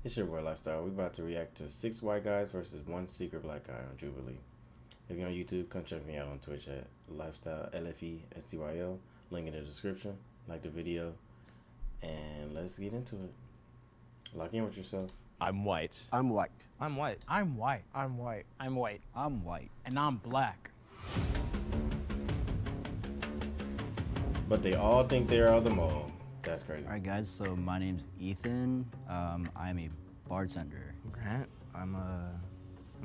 It's your boy Lifestyle. We about to react to 6 white guys versus 1 secret black guy on Jubilee. If you're on YouTube, come check me out on Twitch at Lifestyle Lfestyl. Link in the description. Like the video, and let's get into it. Lock in with yourself. I'm white. I'm white. I'm white. I'm white. I'm white. I'm white. I'm white. And I'm black. But they all think they are the mole. That's crazy. All right, guys. So my name's Ethan. I'm a bartender. Grant. I'm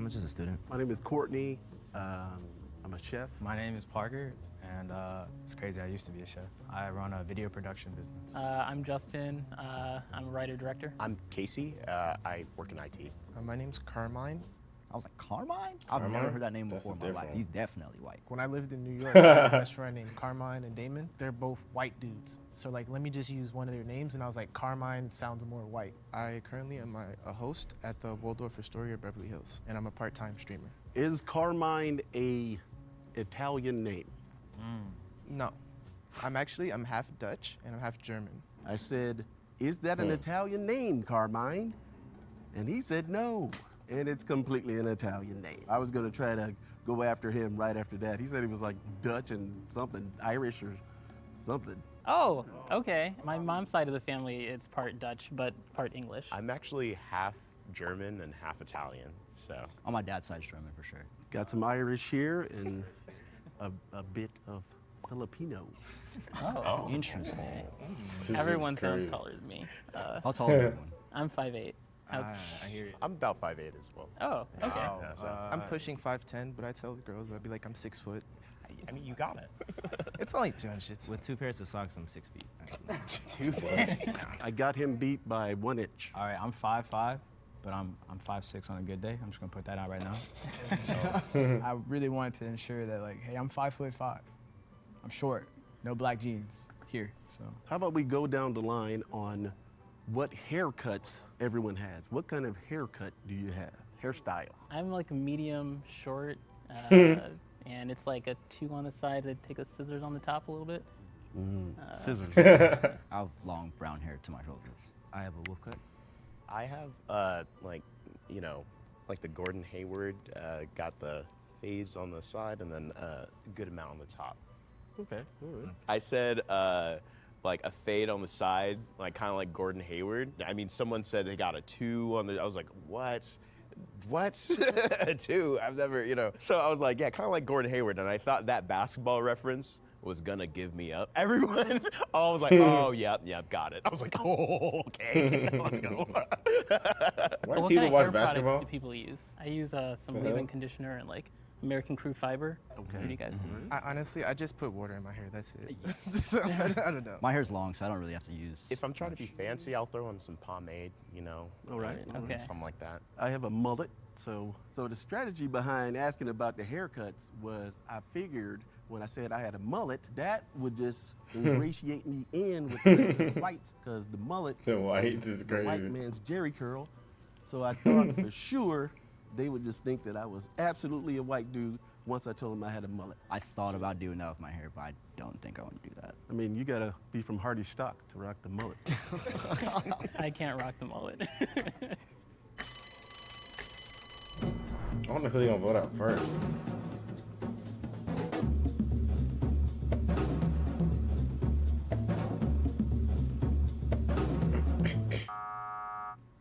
just a student. My name is Courtney. I'm a chef. My name is Parker, and it's crazy. I used to be a chef. I run a video production business. I'm Justin. I'm a writer-director. I'm Casey. I work in IT. My name's Carmine. I was like, Carmine? I've never heard that name before in my life. He's definitely white. When I lived in New York, I had a best friend named Carmine and Damon. They're both white dudes. So like, let me just use one of their names, and I was like, Carmine sounds more white. I currently am a host at the Waldorf Astoria Beverly Hills, and I'm a part-time streamer. Is Carmine a Italian name? No, I'm half Dutch and I'm half German. I said, is that an Italian name, Carmine? And he said no. And it's completely an Italian name. I was gonna try to go after him right after that. He said he was like Dutch and something, Irish or something. Oh, okay. My mom's side of the family, it's part Dutch, but part English. I'm actually half German and half Italian, so. On my dad's side, German for sure. Got some Irish here and a bit of Filipino. Oh, Interesting. everyone sounds taller than me. How tall is everyone? I'm 5'8". I hear you. I'm about 5'8" as well. Oh, okay. Yeah, so. I'm pushing 5'10", but I tell the girls, I'd be like, I'm 6 foot. I mean, you got it. It's only 200 shits. With 2 pairs of socks, I'm 6 feet. Two pairs. I got him beat by 1 inch. All right, I'm 5'5", but I'm 5'6" on a good day. I'm just gonna put that out right now. So I really wanted to ensure that, like, hey, I'm 5'5". I'm short. No black jeans here. So How about we go down the line on what haircuts everyone has? What kind of haircut do you have? Hairstyle. I'm like medium short, and it's like a 2 on the sides. I take the scissors on the top a little bit. Scissors. I have long brown hair to my shoulders. I have a wolf cut. I have, like the Gordon Hayward, got the fades on the side and then a good amount on the top. Okay, all right. I said, like a fade on the side, like kind of like Gordon Hayward. I mean, someone said they got a 2 on the, I was like, what? A 2? I've never, So I was like, yeah, kind of like Gordon Hayward. And I thought that basketball reference was gonna give me up. Everyone all was like, oh, yep, got it. I was like, oh, okay, let's go. White What people kind of watch hair basketball? products do people use? I use some leave-in conditioner and like American Crew Fiber. Okay. What do you guys? I just put water in my hair, that's it. So, I don't know. My hair's long, so I don't really have to use. If I'm trying to be fancy, I'll throw on some pomade, All right. Okay. something like that. I have a mullet, so the strategy behind asking about the haircuts was I figured when I said I had a mullet, that would just ingratiate me in with the rest of the whites, because the mullet The whites is the white crazy. man's Jerry curl. So I thought for sure they would just think that I was absolutely a white dude once I told them I had a mullet. I thought about doing that with my hair, but I don't think I want to do that. I mean, you gotta be from Hardy stock to rock the mullet. I can't rock the mullet. I wonder who they gonna vote out first.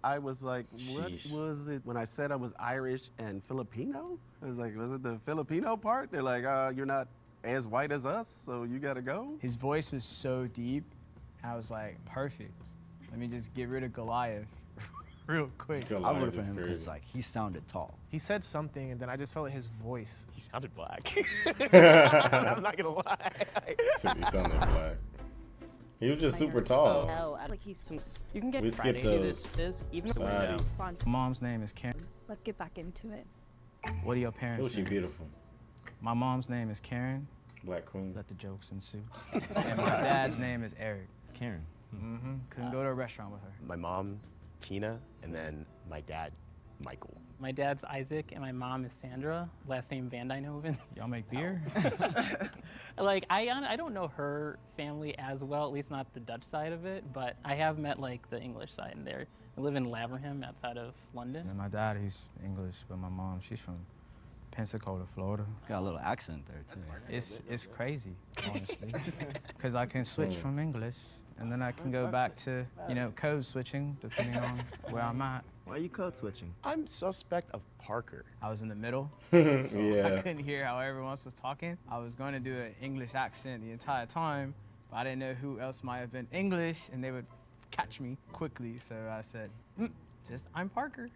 I was like, what Sheesh. was it when I said I was Irish and Filipino? I was like, was it the Filipino part? They're like, you're not as white as us, so you gotta go? his voice was so deep. I was like, perfect. Let me just get rid of Goliath real quick. Good I line, voted for it's him crazy. because like he sounded tall. He said something, and then I just felt in his voice. He sounded black. I'm not gonna lie. Said he sounded black. He was just super tall. No, like he's some. You can get We credit skipped to those. this, even if Sorry. we sponsor. Mom's name is Karen. Let's get back into it. What are your Oh, parents' she names? beautiful. My mom's name is Karen. Black queen. Let the jokes ensue. And my dad's name is Eric. Karen. Couldn't go to a restaurant with her. My mom, Tina, and then my dad, Michael. My dad's Isaac and my mom is Sandra. Last name Van Dynehoven. Y'all make beer? Like I don't know her family as well, at least not the Dutch side of it, but I have met like the English side, and I live in Laverham outside of London. And my dad, he's English, but my mom, she's from Pensacola, Florida. Got a little accent there too. It's crazy, honestly, because I can switch from English, and then I can go back to, code switching, depending on where I'm at. Why are you code switching? I'm suspect of Parker. I was in the middle, Yeah. so I couldn't hear how everyone else was talking. I was going to do an English accent the entire time, but I didn't know who else might have been English, and they would catch me quickly, so I said, I'm Parker.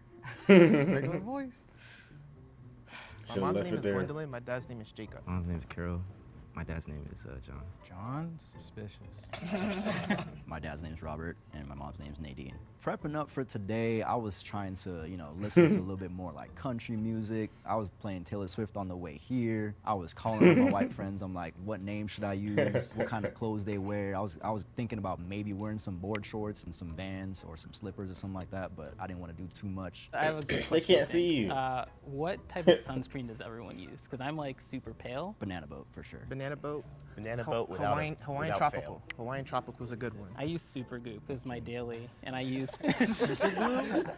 Regular voice. My Should've mom's left name it is there. Gwendolyn. My dad's name is Jacob. My mom's name is Carol. My dad's name is John. John? Suspicious. My dad's name's Robert, and my mom's name's Nadine. Prepping up for today, I was trying to, listen to a little bit more like country music. I was playing Taylor Swift on the way here. I was calling up my white friends. I'm like, what name should I use? What kind of clothes they wear? I was thinking about maybe wearing some board shorts and some Vans or some slippers or something like that, but I didn't want to do too much. I have a good They question, can't I think. see you. What type of sunscreen does everyone use? Because I'm like super pale. Banana boat for sure. Banana boat. Banana boat without Hawaiian without tropical. fail. Hawaiian tropical was a good one. I use Super Goop as my daily, and I use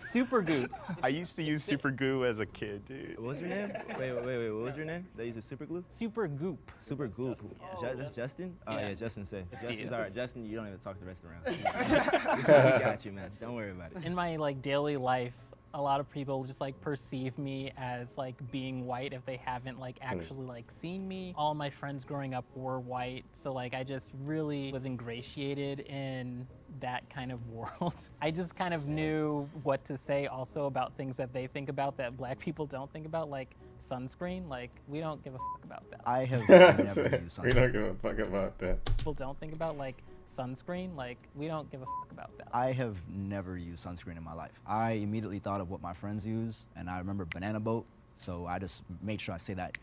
Super Goop. I used to use Super Goo as a kid, dude. What was your name? Wait, what was your name? They use a super glue? Super Goop. Super glue. That's Justin? Oh Yeah. yeah, Justin said. Justin's Deal. all right. Justin, you don't even talk the rest of the round. We got you, man. Don't worry about it. In my like daily life, a lot of people just like perceive me as like being white if they haven't like actually like seen me. All my friends growing up were white, so like I just really was ingratiated in that kind of world. I just kind of knew what to say also about things that they think about that black people don't think about, like sunscreen. Like, we don't give a fuck about that. I have never used We sunscreen. don't give a fuck about that. People don't think about like sunscreen. Like, we don't give a fuck about that. I have never used sunscreen in my life. I immediately thought of what my friends use, and I remember banana boat, so I just made sure I say that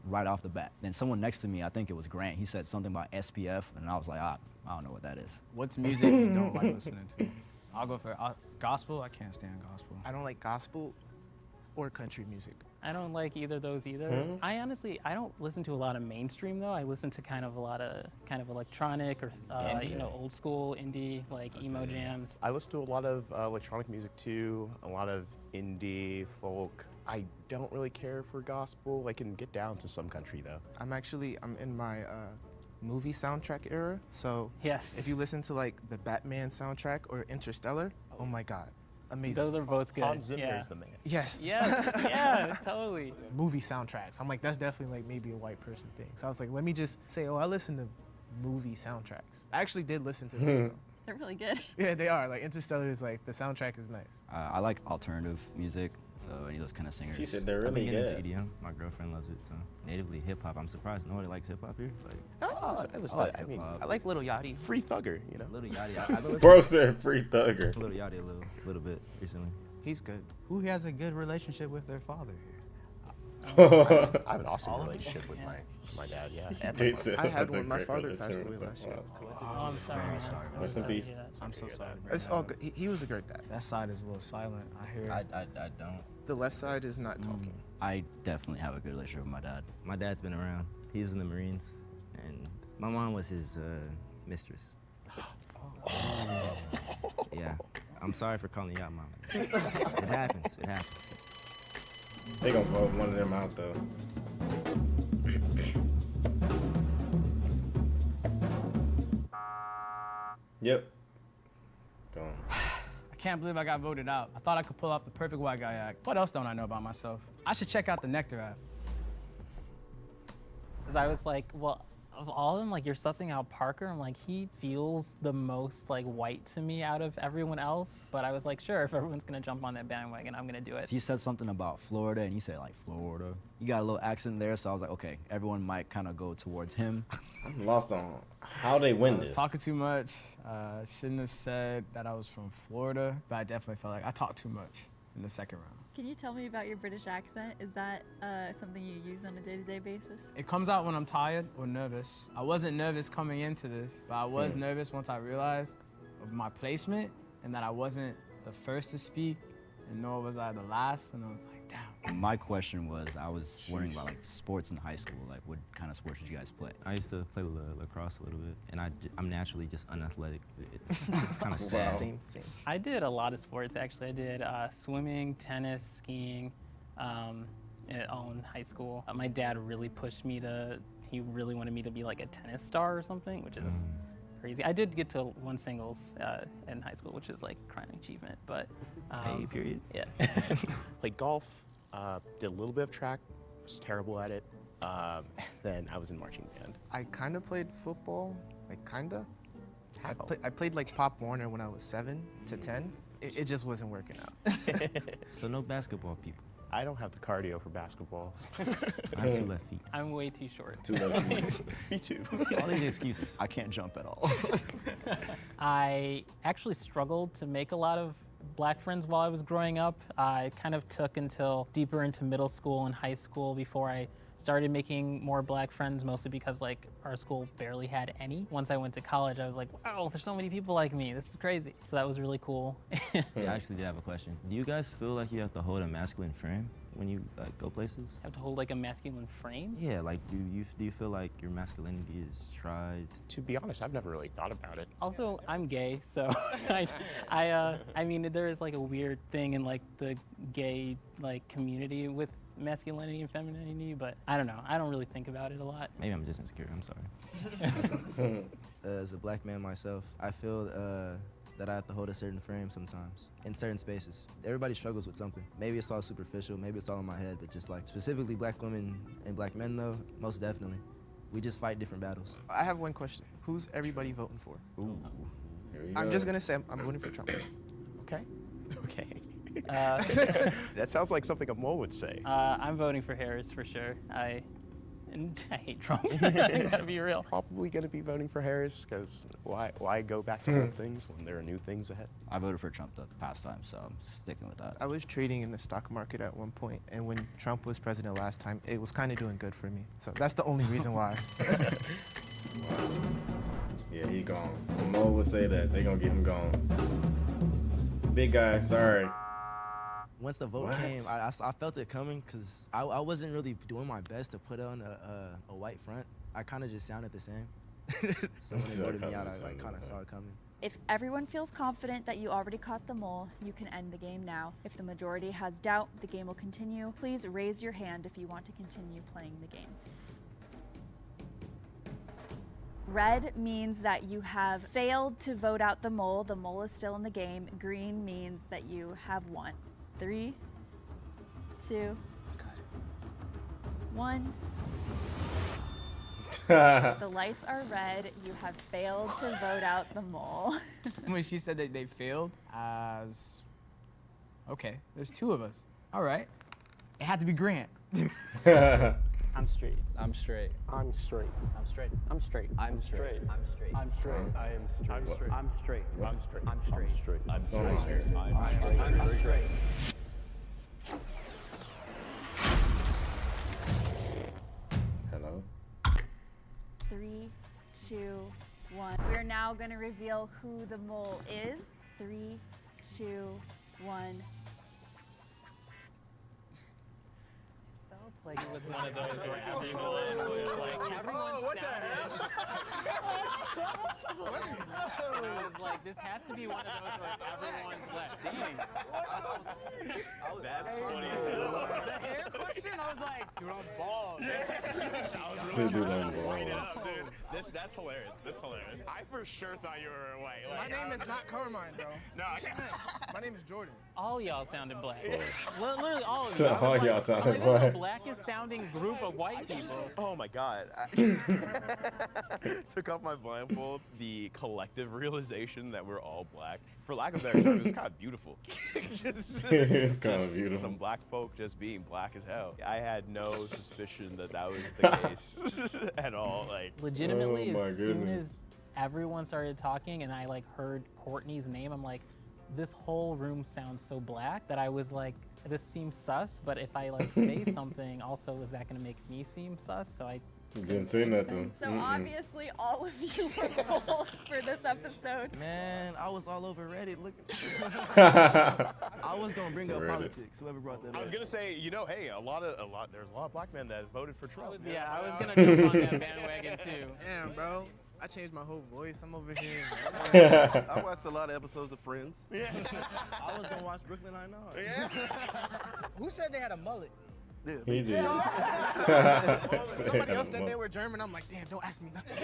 right off the bat. Then someone next to me, I think it was Grant, he said something about SPF, and I was like, I don't know what that is. What's music you don't like listening to? I'll go for gospel. I can't stand gospel. I don't like gospel or country music. I don't like either of those either. I don't listen to a lot of mainstream though. I listen to kind of a lot of electronic or old school indie, like emo jams. I listen to a lot of electronic music too, a lot of indie, folk. I don't really care for gospel. I can get down to some country though. I'm in my movie soundtrack era. So Yes. if you listen to like the Batman soundtrack or Interstellar, oh my God, amazing. Those are both good. Hans Zimmer yeah. is the man. Yes. Yes, yeah, totally. Movie soundtracks. I'm like, that's definitely like maybe a white person thing. So I was like, let me just say, I listen to movie soundtracks. I actually did listen to those though. They're really good. Yeah, they are. Like Interstellar is like, the soundtrack is nice. I like alternative music, so any of those kind of singers. She said they're I've been really getting good. into EDM. My girlfriend loves it. So natively hip hop. I'm surprised nobody likes hip hop here. Like I mean, I like Little Yachty. free thugger, you know. Little Yachty. I've been listening Bro said free thugger. to Little Yachty a little bit recently. He's good. Who has a good relationship with their father here? I have an awesome relationship with my dad, yeah. And my Dude mom. said I had that's a one. My great father relationship passed away with last their year. father. Oh, I'm sorry. man. I'm Rest in sorry to peace. hear that. I'm so sorry. It's all good. He was a great dad. That side is a little silent. I hear. I don't. The left side is not talking. I definitely have a good relationship with my dad. My dad's been around. He was in the Marines, and my mom was his mistress. Yeah. I'm sorry for calling you out, mom. It happens. It happens. They gonna vote one of them out though. Yep. Go on. I can't believe I got voted out. I thought I could pull off the perfect white guy act. What else don't I know about myself? I should check out the Nectar app. Because I was like, well, of all of them, like, you're sussing out Parker. I'm like, he feels the most like white to me out of everyone else. But I was like, sure, if everyone's gonna jump on that bandwagon, I'm gonna do it. He said something about Florida, and he said like Florida. You got a little accent there, so I was like, okay, everyone might kind of go towards him. I'm lost on how they win I was this. talking too much. Shouldn't have said that I was from Florida, but I definitely felt like I talked too much in the second round. Can you tell me about your British accent? Is that something you use on a day-to-day basis? It comes out when I'm tired or nervous. I wasn't nervous coming into this, but I was nervous once I realized of my placement and that I wasn't the first to speak, and nor was I the last, and I was like, damn. My question was, I was wondering about like sports in high school. Like, what kind of sports did you guys play? I used to play lacrosse a little bit, and I'm naturally just unathletic. It's kind of sad. Same. I did a lot of sports actually. I did swimming, tennis, skiing, all in high school. My dad really pushed me he really wanted me to be like a tennis star or something, which is crazy. I did get to win singles in high school, which is like crowning achievement, but. Hey, period. Yeah. Played golf, did a little bit of track, was terrible at it. Then I was in marching band. I kind of played football, like kinda. How? I played like Pop Warner when I was 7 to 10. It just wasn't working out. So no basketball people. I don't have the cardio for basketball. I have 2 left feet. I'm way too short. Too late. Me too. All these excuses. I can't jump at all. I actually struggled to make a lot of black friends while I was growing up. I kind of took until deeper into middle school and high school before I started making more black friends, mostly because like our school barely had any. Once I went to college, I was like, wow, there's so many people like me. This is crazy. So that was really cool. I actually did have a question. Do you guys feel like you have to hold a masculine frame when you like go places? Have to hold like a masculine frame? Yeah, like do you feel like your masculinity is tried? To be honest, I've never really thought about it. Also, I'm gay, so I mean, there is like a weird thing in like the gay like community with masculinity and femininity, but I don't know. I don't really think about it a lot. Maybe I'm just insecure. I'm sorry. As a black man myself, I feel that I have to hold a certain frame sometimes in certain spaces. Everybody struggles with something. Maybe it's all superficial, maybe it's all in my head, but just like specifically black women and black men though, most definitely. We just fight different battles. I have one question. Who's everybody voting for? Ooh. Here we I'm go. just gonna say I'm voting for Trump. Okay. Okay. That sounds like something a mole would say. I'm voting for Harris for sure. I hate Trump. I gotta be real. Probably going to be voting for Harris because why go back to old things when there are new things ahead? I voted for Trump the past time, so I'm sticking with that. I was trading in the stock market at one point, and when Trump was president last time, it was kind of doing good for me. So that's the only reason why. Yeah, he gone. Mo would say that. They gonna get him gone. Big guy, sorry. Once the vote came, I felt it coming because I wasn't really doing my best to put on a white front. I kind of just sounded the same. So when they voted me out, I kind of saw it coming. If everyone feels confident that you already caught the mole, you can end the game now. If the majority has doubt, the game will continue. Please raise your hand if you want to continue playing the game. Red means that you have failed to vote out the mole. The mole is still in the game. Green means that you have won. 3, 2, 1. The lights are red. You have failed to vote out the mole. When she said that they failed, okay, there's 2 of us. All right. It had to be Grant. I'm straight. I'm straight. I'm straight. I'm straight. I'm straight. I'm straight. I'm straight. I'm straight. I am straight. I'm straight. I'm straight. I'm straight. I'm straight. I'm straight. I'm straight. I'm straight. Hello? 3, 2, 1. We're now going to reveal who the mole is. 3, 2, 1. Felt like it was one of those where everyone was like, everyone what the hell? I was like, this has to be one of those where everyone's left. Dang. That's funny as hell. The hair question, I was like, dude, I'm bald. Still do that ball. That's hilarious. That's hilarious. I for sure thought you were white. My name is not Carmine, bro. No, My name is Jordan. All y'all sounded black. Literally all of you. So I was all like, y'all sounded this is black. the blackest sounding group of white people. Oh my God. Took off my blindfold. The collective realization that we're all black, for lack of better term, it's kind of beautiful. It's kind of beautiful. Some black folk just being black as hell. I had no suspicion that that was the case at all. Like, Legitimately, Oh my as soon goodness. as everyone started talking and I like heard Courtney's name, I'm like, this whole room sounds so black that I was like, this seems sus, but if I like say something, also is that gonna make me seem sus? So I You didn't say nothing. So obviously all of you were roles for this episode. Man, I was all over Reddit looking. Mm-mm. I was gonna bring up Reddit. politics. Whoever brought that I was up. gonna say, hey, there's a lot of black men that voted for Trump. I was gonna jump on that bandwagon too. Damn, bro. I changed my whole voice. I'm over here. I watched a lot of episodes of Friends. I was gonna watch Brooklyn Nine-Nine. Who said they had a mullet? Yeah. He did. Somebody else said they were German. I'm like, damn, don't ask me nothing.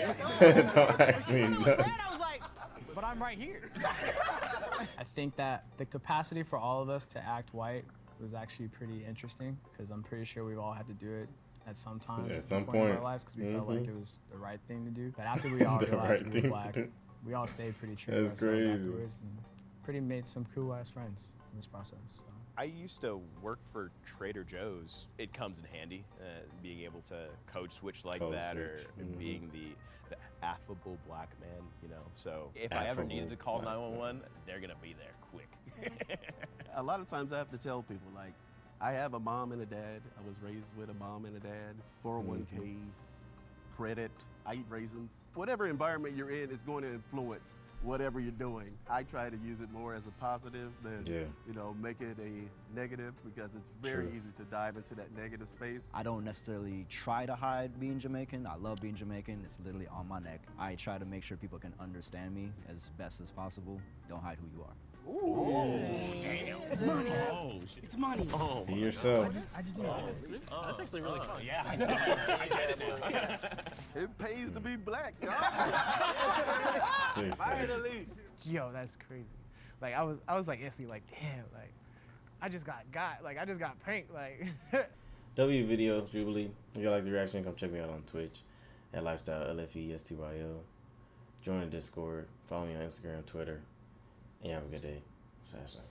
Don't ask me nothing. I was like, but I'm right here. I think that the capacity for all of us to act white was actually pretty interesting because I'm pretty sure we've all had to do it at some time. Yeah, at some in point. our lives because we felt like it was the right thing to do. But after we all The realized right we thing were to black, do. we all stayed pretty true That's to ourselves crazy. afterwards and pretty made some cool ass friends in this process. So. I used to work for Trader Joe's. It comes in handy, being able to code switch like Code that, or switch, mhm. being the affable black man, you know. So if I ever needed to call Affable black 911, they're gonna be there quick. A lot of times I have to tell people, like, I have a mom and a dad. I was raised with a mom and a dad. 401k, credit, I eat raisins. Whatever environment you're in is going to influence whatever you're doing. I try to use it more as a positive than, you know, make it a negative, because it's very True. easy to dive into that negative space. I don't necessarily try to hide being Jamaican. I love being Jamaican. It's literally on my neck. I try to make sure people can understand me as best as possible. Don't hide who you are. It's money. Oh, it's money. Oh, Be yourself. I just know. That's actually really cool. Yeah, I know. I get it now. It pays to be black, y'all. Finally. Yo, that's crazy. Like I was like instantly like, damn, like I just got like I just got pranked, like. W video Jubilee. If you like the reaction, come check me out on Twitch at Lfestyl Lfestyl. Join the Discord. Follow me on Instagram, Twitter. And have a good day. Sash out.